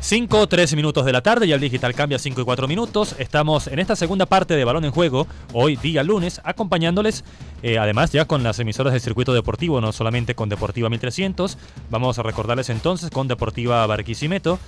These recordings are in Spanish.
5:13 minutos de la tarde, ya el digital cambia 5:04. Estamos en esta segunda parte de Balón en Juego, hoy día lunes, acompañándoles, además ya con las emisoras del circuito deportivo, no solamente con Deportiva 1300, vamos a recordarles entonces con Deportiva Barquisimeto,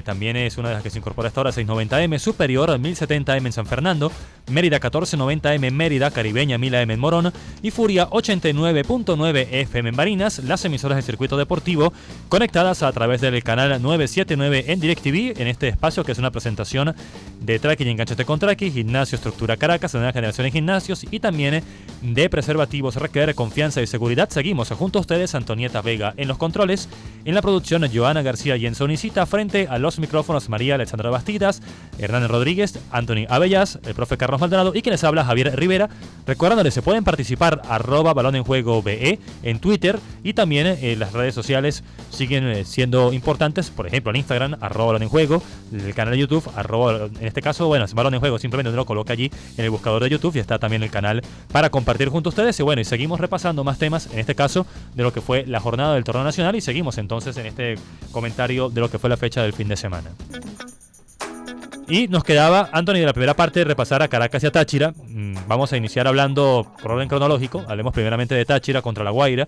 también es una de las que se incorpora hasta ahora, 690M, Superior 1070M en San Fernando, Mérida 1490M en Mérida, Caribeña 1000AM en Morón y Furia 89.9 FM en Barinas, las emisoras del circuito deportivo conectadas a través del canal 979 en DirecTV, en este espacio que es una presentación de Traki y Enganchate con Traki, Gimnasio Estructura Caracas, de nueva generación en gimnasios y también de preservativos Requer, confianza y seguridad. Seguimos junto a ustedes, Antonieta Vega en los controles, en la producción Joana García y en Sonicita, frente a los micrófonos María Alexandra Bastidas, Hernán Rodríguez, Anthony Abellas, el profe Carlos Maldonado y quienes habla Javier Rivera. Recordándoles, se pueden participar @Balón en Juego BE en Twitter y también las redes sociales siguen siendo importantes, por ejemplo en Instagram, @Balón en Juego, el canal de YouTube, en este caso, bueno, es Balón en Juego, simplemente uno lo coloca allí en el buscador de YouTube y está también el canal para compartir junto a ustedes. Y bueno, y seguimos repasando más temas, en este caso de lo que fue la jornada del torneo nacional, y seguimos entonces en este comentario de lo que fue la fecha del fin de semana. Y nos quedaba, Anthony, de la primera parte de repasar a Caracas y a Táchira. Vamos a iniciar hablando por orden cronológico. Hablemos primeramente de Táchira contra La Guaira,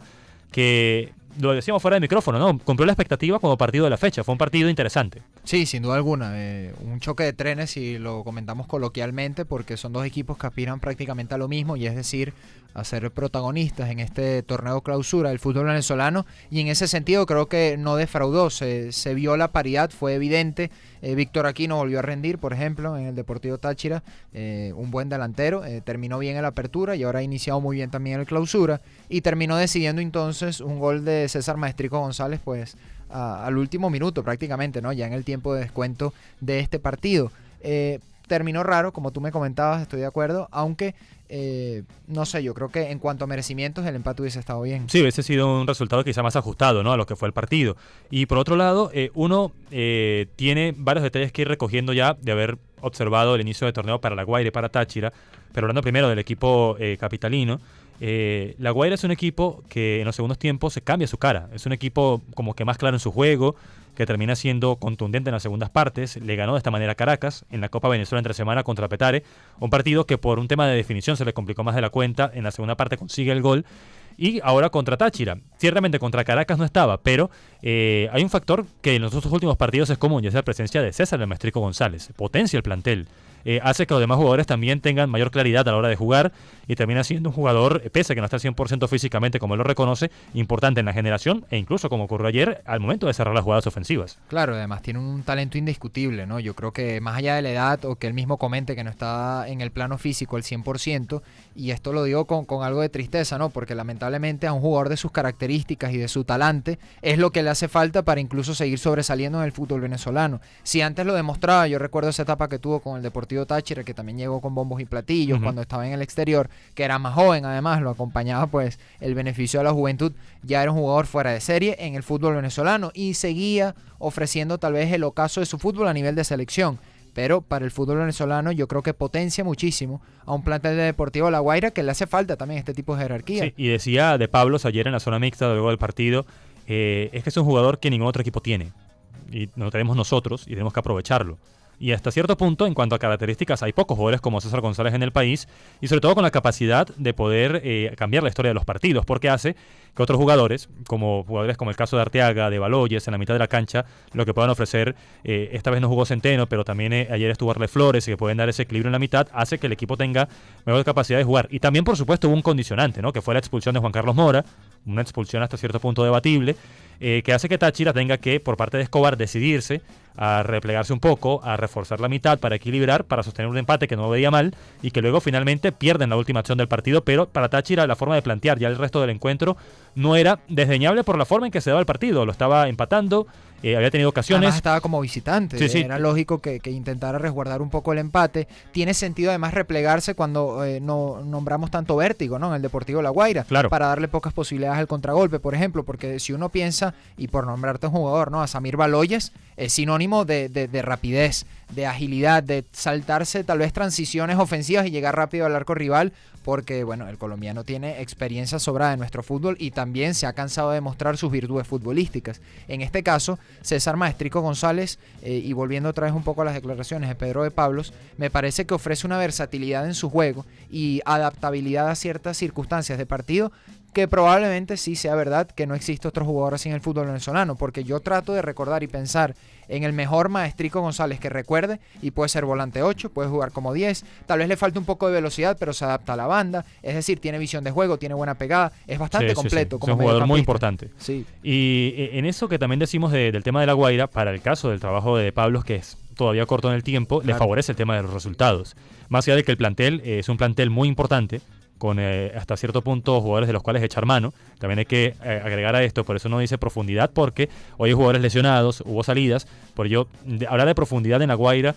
que lo decíamos fuera de micrófono, ¿no? Cumplió la expectativa como partido de la fecha. Fue un partido interesante. Sí, sin duda alguna. Un choque de trenes, y lo comentamos coloquialmente, porque son dos equipos que aspiran prácticamente a lo mismo, y es decir, a ser protagonistas en este torneo clausura del fútbol venezolano, y en ese sentido creo que no defraudó, se vio la paridad, fue evidente. Víctor Aquino volvió a rendir, por ejemplo, en el Deportivo Táchira, un buen delantero, terminó bien en la apertura y ahora ha iniciado muy bien también el clausura, y terminó decidiendo entonces un gol de César Maestrico González, pues al último minuto prácticamente, ¿no? Ya en el tiempo de descuento de este partido. Terminó raro, como tú me comentabas, estoy de acuerdo, aunque no sé, yo creo que en cuanto a merecimientos el empate hubiese estado bien. Sí, hubiese sido un resultado quizá más ajustado, ¿no?, a lo que fue el partido. Y por otro lado, uno tiene varios detalles que ir recogiendo ya de haber observado el inicio del torneo para La Guaira y para Táchira, pero hablando primero del equipo capitalino. La Guaira es un equipo que en los segundos tiempos se cambia su cara. Es un equipo como que más claro en su juego, que termina siendo contundente en las segundas partes. Le ganó de esta manera a Caracas en la Copa Venezuela entre semana contra Petare, un partido que por un tema de definición se le complicó más de la cuenta. En la segunda parte consigue el gol. Y ahora contra Táchira. Ciertamente contra Caracas no estaba, pero hay un factor que en los otros últimos partidos es común, y es la presencia de César el Maestrico González. Potencia el plantel. Hace que los demás jugadores también tengan mayor claridad a la hora de jugar, y termina siendo un jugador, pese a que no está al 100% físicamente como él lo reconoce, importante en la generación, e incluso como ocurrió ayer, al momento de cerrar las jugadas ofensivas. Claro, además tiene un talento indiscutible, ¿no? Yo creo que más allá de la edad, o que él mismo comente que no está en el plano físico al 100%, y esto lo digo con algo de tristeza, ¿no? Porque lamentablemente a un jugador de sus características y de su talante es lo que le hace falta para incluso seguir sobresaliendo en el fútbol venezolano. Si antes lo demostraba, yo recuerdo esa etapa que tuvo con el Deportivo Táchira, que también llegó con bombos y platillos cuando estaba en el exterior, que era más joven, además lo acompañaba pues el beneficio de la juventud. Ya era un jugador fuera de serie en el fútbol venezolano y seguía ofreciendo tal vez el ocaso de su fútbol a nivel de selección, pero para el fútbol venezolano yo creo que potencia muchísimo a un plantel de Deportivo La Guaira, que le hace falta también este tipo de jerarquía. Sí, y decía de Pablos ayer en la zona mixta luego del partido, es que es un jugador que ningún otro equipo tiene, y lo tenemos nosotros y tenemos que aprovecharlo. Y hasta cierto punto, en cuanto a características, hay pocos jugadores como César González en el país, y sobre todo con la capacidad de poder cambiar la historia de los partidos, porque hace que otros jugadores como el caso de Arteaga, de Baloyes, en la mitad de la cancha, lo que puedan ofrecer, esta vez no jugó Centeno, pero también ayer estuvo Arle Flores, y que pueden dar ese equilibrio en la mitad, hace que el equipo tenga mejor capacidad de jugar. Y también, por supuesto, hubo un condicionante, ¿no?, que fue la expulsión de Juan Carlos Mora, una expulsión hasta cierto punto debatible, que hace que Táchira tenga que, por parte de Escobar, decidirse a replegarse un poco, a reforzar la mitad para equilibrar, para sostener un empate que no veía mal, y que luego finalmente pierden la última acción del partido. Pero para Táchira la forma de plantear ya el resto del encuentro no era desdeñable por la forma en que se daba el partido. Lo estaba empatando, había tenido ocasiones. Además estaba como visitante, sí. Era lógico que intentara resguardar un poco el empate. Tiene sentido además replegarse cuando no nombramos tanto vértigo, ¿no?, en el Deportivo La Guaira, claro, para darle pocas posibilidades al contragolpe, por ejemplo, porque si uno piensa cabeza, y por nombrarte un jugador, ¿no? A Samir Baloyes, es sinónimo de rapidez, de agilidad, de saltarse tal vez transiciones ofensivas y llegar rápido al arco rival, porque bueno, el colombiano tiene experiencia sobrada en nuestro fútbol y también se ha cansado de mostrar sus virtudes futbolísticas. En este caso, César Maestrico González, y volviendo otra vez un poco a las declaraciones de Pedro de Pablos, me parece que ofrece una versatilidad en su juego y adaptabilidad a ciertas circunstancias de partido que probablemente sí sea verdad que no existe otro jugador así en el fútbol venezolano, porque yo trato de recordar y pensar en el mejor Maestrico González que recuerde, y puede ser volante 8, puede jugar como 10, tal vez le falte un poco de velocidad, pero se adapta a la banda, es decir, tiene visión de juego, tiene buena pegada, es bastante completo. Como es un jugador muy importante. Sí. Y en eso que también decimos del tema de La Guaira, para el caso del trabajo de Pablos, que es todavía corto en el tiempo, le favorece el tema de los resultados. Más allá de que el plantel es un plantel muy importante, con hasta cierto punto jugadores de los cuales echar mano. También hay que agregar a esto, por eso no dice profundidad, porque hoy hay jugadores lesionados, hubo salidas, por ello hablar de profundidad en La Guaira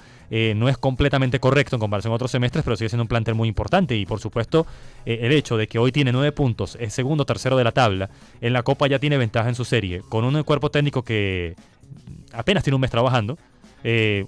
no es completamente correcto en comparación a otros semestres, pero sigue siendo un plantel muy importante, y por supuesto el hecho de que hoy tiene 9 puntos, es segundo, tercero de la tabla, en la Copa ya tiene ventaja en su serie, con un cuerpo técnico que apenas tiene un mes trabajando,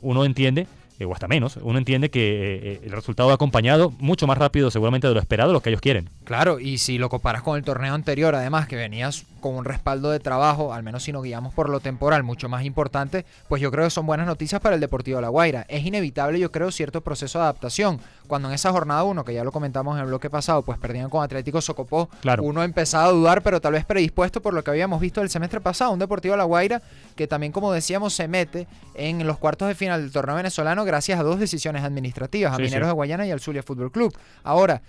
uno entiende, o hasta menos, uno entiende que el resultado ha acompañado mucho más rápido seguramente de lo esperado, lo que ellos quieren. Claro, y si lo comparas con el torneo anterior, además que venías con un respaldo de trabajo, al menos si nos guiamos por lo temporal, mucho más importante, pues yo creo que son buenas noticias para el Deportivo La Guaira. Es inevitable, yo creo, cierto proceso de adaptación. Cuando en esa jornada 1, que ya lo comentamos en el bloque pasado, pues perdían con Atlético Socopó, claro, uno empezaba a dudar, pero tal vez predispuesto por lo que habíamos visto el semestre pasado, un Deportivo La Guaira que también, como decíamos, se mete en los cuartos de final del torneo venezolano gracias a 2 decisiones administrativas, a Mineros de Guayana y al Zulia Fútbol Club. Ahora,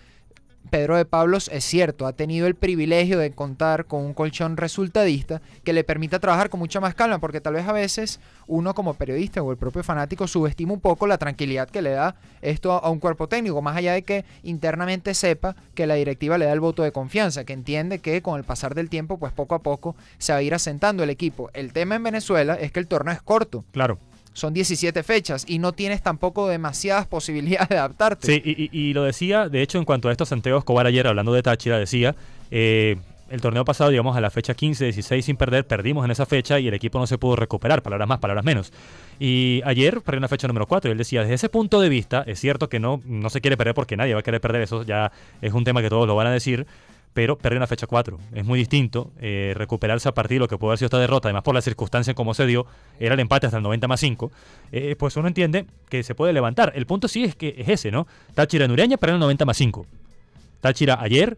Pedro de Pablos, es cierto, ha tenido el privilegio de contar con un colchón resultadista que le permita trabajar con mucha más calma, porque tal vez a veces uno como periodista o el propio fanático subestima un poco la tranquilidad que le da esto a un cuerpo técnico, más allá de que internamente sepa que la directiva le da el voto de confianza, que entiende que con el pasar del tiempo, pues poco a poco se va a ir asentando el equipo. El tema en Venezuela es que el torneo es corto. Claro. Son 17 fechas y no tienes tampoco demasiadas posibilidades de adaptarte. Sí, y lo decía, de hecho, en cuanto a esto, Santiago Escobar ayer, hablando de Táchira, decía, el torneo pasado, digamos, a la fecha 15, 16 sin perder, perdimos en esa fecha y el equipo no se pudo recuperar, palabras más, palabras menos. Y ayer perdió en la fecha número 4 y él decía, desde ese punto de vista, es cierto que no se quiere perder porque nadie va a querer perder, eso ya es un tema que todos lo van a decir, pero perder en la fecha 4 es muy distinto. Recuperarse a partir de lo que puede haber sido esta derrota, además por la circunstancia en cómo se dio, era el empate hasta el 90+5, pues uno entiende que se puede levantar. El punto sí es que es ese, ¿no? Táchira en Ureña perdió en el 90+5. Táchira ayer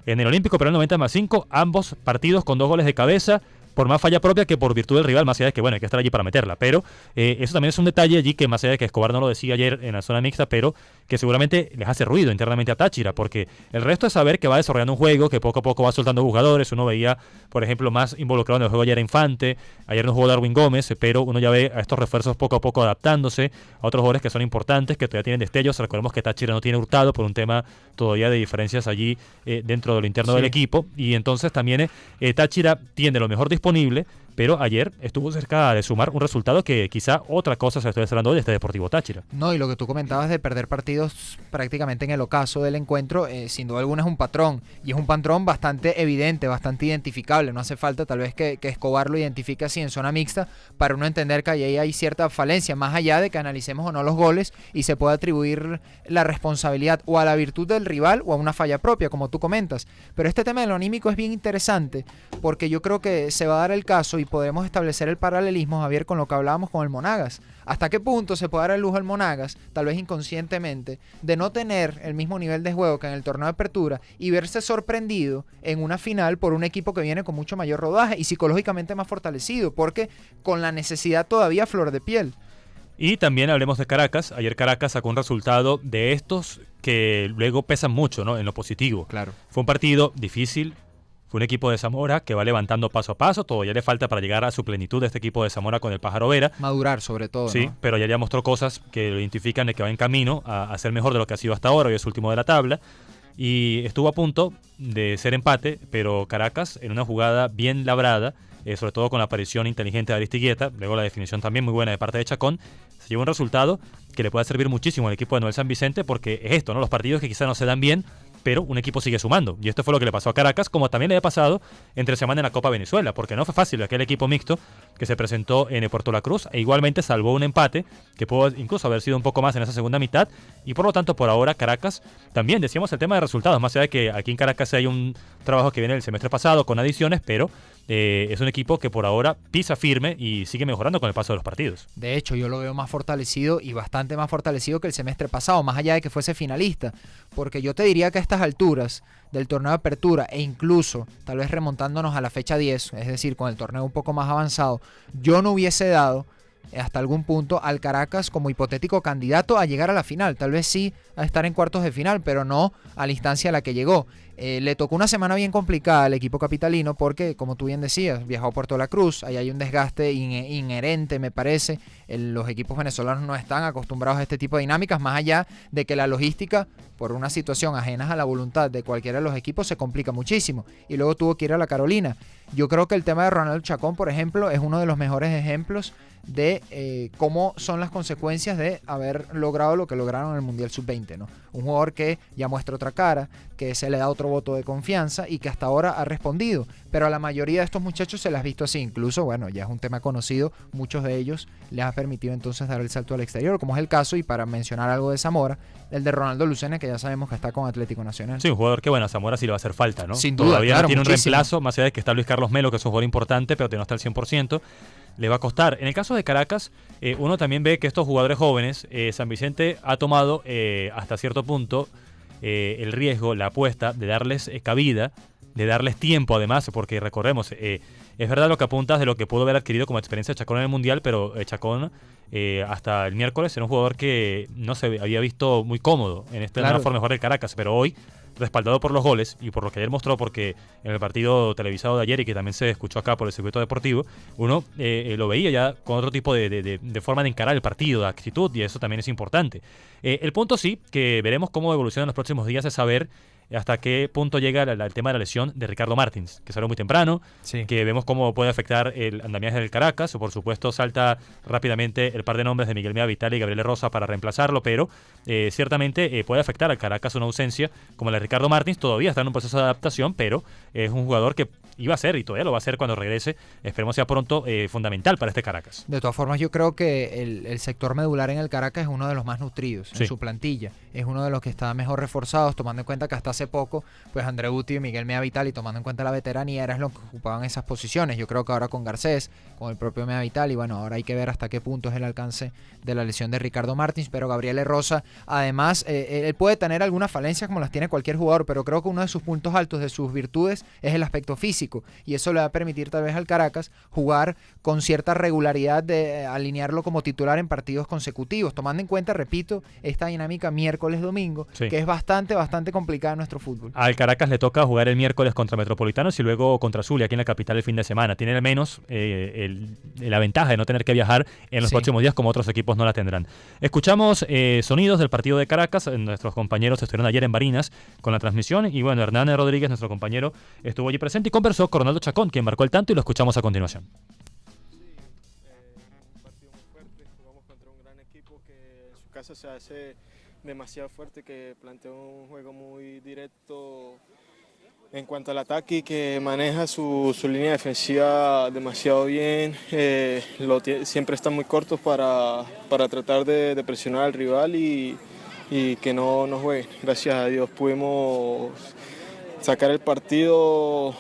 en el Olímpico perdió en el 90+5, ambos partidos con 2 goles de cabeza, por más falla propia que por virtud del rival, más allá de que, bueno, hay que estar allí para meterla. Pero eso también es un detalle allí que, más allá de que Escobar no lo decía ayer en la zona mixta, pero que seguramente les hace ruido internamente a Táchira, porque el resto es saber que va desarrollando un juego, que poco a poco va soltando jugadores. Uno veía, por ejemplo, más involucrado en el juego ayer a Infante, ayer no jugó Darwin Gómez, pero uno ya ve a estos refuerzos poco a poco adaptándose a otros jugadores que son importantes, que todavía tienen destellos. Recordemos que Táchira no tiene Hurtado por un tema todavía de diferencias allí dentro de lo interno del equipo, y entonces también Táchira tiene lo mejor disponible, pero ayer estuvo cerca de sumar un resultado que quizá otra cosa se estoy hablando hoy de este Deportivo Táchira. No, y lo que tú comentabas de perder partidos prácticamente en el ocaso del encuentro, sin duda alguna es un patrón, y es un patrón bastante evidente, bastante identificable. No hace falta tal vez que Escobar lo identifique así en zona mixta para uno entender que ahí hay cierta falencia, más allá de que analicemos o no los goles y se pueda atribuir la responsabilidad o a la virtud del rival o a una falla propia, como tú comentas. Pero este tema de lo anímico es bien interesante, porque yo creo que se va a dar el caso y podemos establecer el paralelismo, Javier, con lo que hablábamos con el Monagas. ¿Hasta qué punto se puede dar el lujo al Monagas, tal vez inconscientemente, de no tener el mismo nivel de juego que en el torneo de apertura y verse sorprendido en una final por un equipo que viene con mucho mayor rodaje y psicológicamente más fortalecido, porque con la necesidad todavía a flor de piel? Y también hablemos de Caracas. Ayer Caracas sacó un resultado de estos que luego pesan mucho, ¿no?, en lo positivo. Claro. Fue un partido difícil. Fue un equipo de Zamora que va levantando paso a paso. Todavía le falta para llegar a su plenitud de este equipo de Zamora con el Pájaro Vera. Madurar sobre todo, sí, ¿no? Pero ya mostró cosas que lo identifican de que va en camino a ser mejor de lo que ha sido hasta ahora. Hoy es último de la tabla. Y estuvo a punto de ser empate, pero Caracas, en una jugada bien labrada, sobre todo con la aparición inteligente de Aristigueta, luego la definición también muy buena de parte de Chacón, se llevó un resultado que le puede servir muchísimo al equipo de Noel San Vicente, porque es esto, ¿no? Los partidos que quizás no se dan bien, pero un equipo sigue sumando. Y esto fue lo que le pasó a Caracas, como también le había pasado entre semana en la Copa Venezuela, porque no fue fácil aquel equipo mixto que se presentó en Puerto La Cruz, e igualmente salvó un empate, que pudo incluso haber sido un poco más en esa segunda mitad, y por lo tanto por ahora Caracas, también decíamos el tema de resultados, más allá de que aquí en Caracas hay un trabajo que viene del semestre pasado con adiciones, pero es un equipo que por ahora pisa firme y sigue mejorando con el paso de los partidos. De hecho, yo lo veo más fortalecido y bastante más fortalecido que el semestre pasado, más allá de que fuese finalista, porque yo te diría que a estas alturas del torneo de apertura e incluso tal vez remontándonos a la fecha 10, es decir, con el torneo un poco más avanzado, yo no hubiese dado hasta algún punto al Caracas como hipotético candidato a llegar a la final, tal vez sí a estar en cuartos de final, pero no a la instancia a la que llegó. Le tocó una semana bien complicada al equipo capitalino porque, como tú bien decías, viajó a Puerto La Cruz, ahí hay un desgaste inherente, me parece. Los equipos venezolanos no están acostumbrados a este tipo de dinámicas, más allá de que la logística, por una situación ajena a la voluntad de cualquiera de los equipos, se complica muchísimo. Y luego tuvo que ir a la Carolina. Yo creo que el tema de Ronaldo Chacón, por ejemplo, es uno de los mejores ejemplos de cómo son las consecuencias de haber logrado lo que lograron en el Mundial Sub-20, ¿no? Un jugador que ya muestra otra cara, que se le da otro voto de confianza y que hasta ahora ha respondido. Pero a la mayoría de estos muchachos se las ha visto así. Incluso, bueno, ya es un tema conocido, muchos de ellos les ha permitido entonces dar el salto al exterior, como es el caso, y para mencionar algo de Zamora, el de Ronaldo Lucena, que ya sabemos que está con Atlético Nacional. Sí, un jugador que, bueno, a Zamora sí le va a hacer falta, ¿no? Sin duda, todavía claro, no tiene muchísimo. un reemplazo, más allá de que está Luis Carlos Melo, que es un jugador importante, pero que no está al 100%. Le va a costar. En el caso de Caracas, uno también ve que estos jugadores jóvenes, San Vicente ha tomado hasta cierto punto el riesgo, la apuesta de darles cabida, de darles tiempo además, porque recordemos, es verdad lo que apuntas de lo que pudo haber adquirido como experiencia Chacón en el Mundial, pero Chacón hasta el miércoles era un jugador que no se había visto muy cómodo en esta nueva forma de jugar del Caracas, pero hoy, respaldado por los goles y por lo que ayer mostró, porque en el partido televisado de ayer y que también se escuchó acá por el circuito deportivo, uno lo veía ya con otro tipo de forma de encarar el partido, de actitud, y eso también es importante. El punto sí, que veremos cómo evoluciona en los próximos días, es saber hasta qué punto llega el tema de la lesión de Ricardo Martins, que salió muy temprano, Sí. que vemos cómo puede afectar el andamiaje del Caracas. Por supuesto, salta rápidamente el par de nombres de Miguel Mea Vital y Gabriel Rosa para reemplazarlo, pero ciertamente puede afectar al Caracas una ausencia como la de Ricardo Martins. Todavía está en un proceso de adaptación, pero es un jugador que iba a ser y todavía lo va a ser cuando regrese. Esperemos sea pronto fundamental para este Caracas. De todas formas, yo creo que el sector medular en el Caracas es uno de los más nutridos Sí. en su plantilla. Es uno de los que está mejor reforzados, tomando en cuenta que hasta hace poco, pues André Guti y Miguel Mea Vital, y tomando en cuenta la veteranía, eran los que ocupaban esas posiciones. Yo creo que ahora con Garcés, con el propio Mea Vital, y bueno, ahora hay que ver hasta qué punto es el alcance de la lesión de Ricardo Martins, pero Gabriel Rosa, además, él puede tener algunas falencias como las tiene cualquier jugador, pero creo que uno de sus puntos altos, de sus virtudes, es el aspecto físico, y eso le va a permitir tal vez al Caracas jugar con cierta regularidad, de alinearlo como titular en partidos consecutivos, tomando en cuenta, repito, esta dinámica miércoles-domingo, Sí. que es bastante complicada en nuestro fútbol. Al Caracas le toca jugar el miércoles contra Metropolitanos y luego contra Zulia aquí en la capital el fin de semana. Tiene al menos la ventaja de no tener que viajar en los Sí. próximos días, como otros equipos no la tendrán. Escuchamos sonidos del partido de Caracas. Nuestros compañeros estuvieron ayer en Barinas con la transmisión y bueno, Hernán Rodríguez, nuestro compañero, estuvo allí presente y conversó con Ronaldo Chacón, quien marcó el tanto, y lo escuchamos a continuación. Un partido muy fuerte, jugamos contra un gran equipo que en su casa se hace demasiado fuerte, que plantea un juego muy directo en cuanto al ataque y que maneja su línea defensiva demasiado bien. Siempre están muy cortos para tratar de presionar al rival y que no jueguen. Gracias a Dios pudimos sacar el partido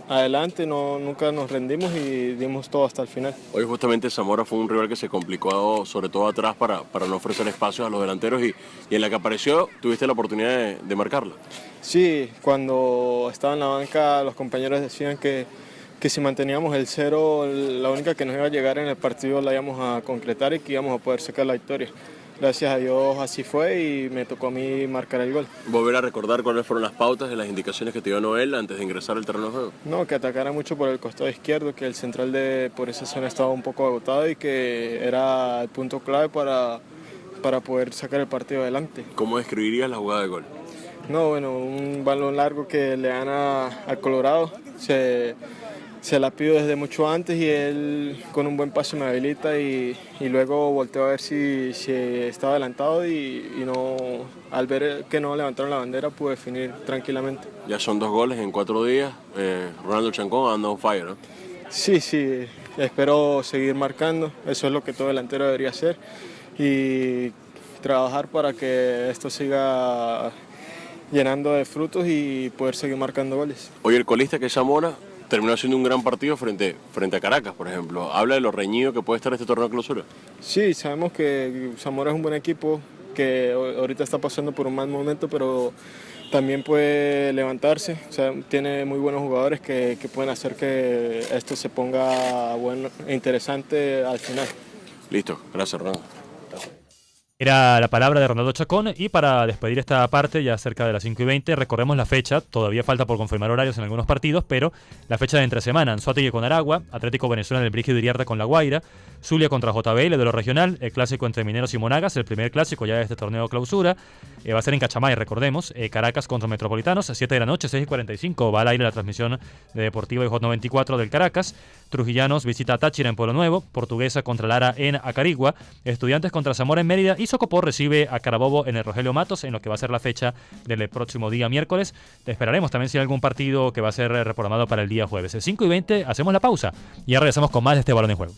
adelante, nunca nos rendimos y dimos todo hasta el final. Hoy justamente Zamora fue un rival que se complicó sobre todo atrás para no ofrecer espacios a los delanteros y en la que apareció tuviste la oportunidad de marcarla. Sí, cuando estaba en la banca los compañeros decían que si manteníamos el 0, la única que nos iba a llegar en el partido la íbamos a concretar y que íbamos a poder sacar la victoria. Gracias a Dios así fue y me tocó a mí marcar el gol. ¿Volver a recordar cuáles fueron las pautas y las indicaciones que te dio Noel antes de ingresar al terreno de juego? No, que atacara mucho por el costado izquierdo, que el central por esa zona estaba un poco agotado y que era el punto clave para poder sacar el partido adelante. ¿Cómo describirías la jugada de gol? No, bueno, un balón largo que le dan al Colorado. Se se la pido desde mucho antes y él con un buen pase me habilita y luego volteo a ver si estaba adelantado y no, al ver que no levantaron la bandera pude definir tranquilamente. Ya son 2 goles en 4 días. Ronaldo Chancón anda on fire, ¿no? Sí, espero seguir marcando, eso es lo que todo delantero debería hacer y trabajar para que esto siga llenando de frutos y poder seguir marcando goles. Hoy el colista, que es Zamora, terminó haciendo un gran partido frente a Caracas, por ejemplo. Habla de lo reñido que puede estar este torneo de clausura. Sí, sabemos que Zamora es un buen equipo, que ahorita está pasando por un mal momento, pero también puede levantarse. O sea, tiene muy buenos jugadores que pueden hacer que esto se ponga bueno e interesante al final. Listo, gracias, Ronaldo. Era la palabra de Ronaldo Chacón. Y para despedir esta parte, ya cerca de las 5:20, recordemos la fecha. Todavía falta por confirmar horarios en algunos partidos, pero la fecha de entre semana: Anzoátegui con Aragua, Atlético Venezuela en el Brígido Iriarte con La Guaira, Zulia contra JBL de lo regional, el clásico entre Mineros y Monagas, el primer clásico ya de este torneo clausura. Va a ser en Cachamay, recordemos. Caracas contra Metropolitanos, 7 de la noche, 6:45. Va al aire la transmisión de Deportivo y Hot 94 del Caracas. Trujillanos visita a Táchira en Pueblo Nuevo, Portuguesa contra Lara en Acarigua, Estudiantes contra Zamora en Mérida y Socopó recibe a Carabobo en el Rogelio Matos, en lo que va a ser la fecha del próximo día miércoles. Te esperaremos también si hay algún partido que va a ser reprogramado para el día jueves. 5:20, hacemos la pausa y ya regresamos con más de este Balón en Juego.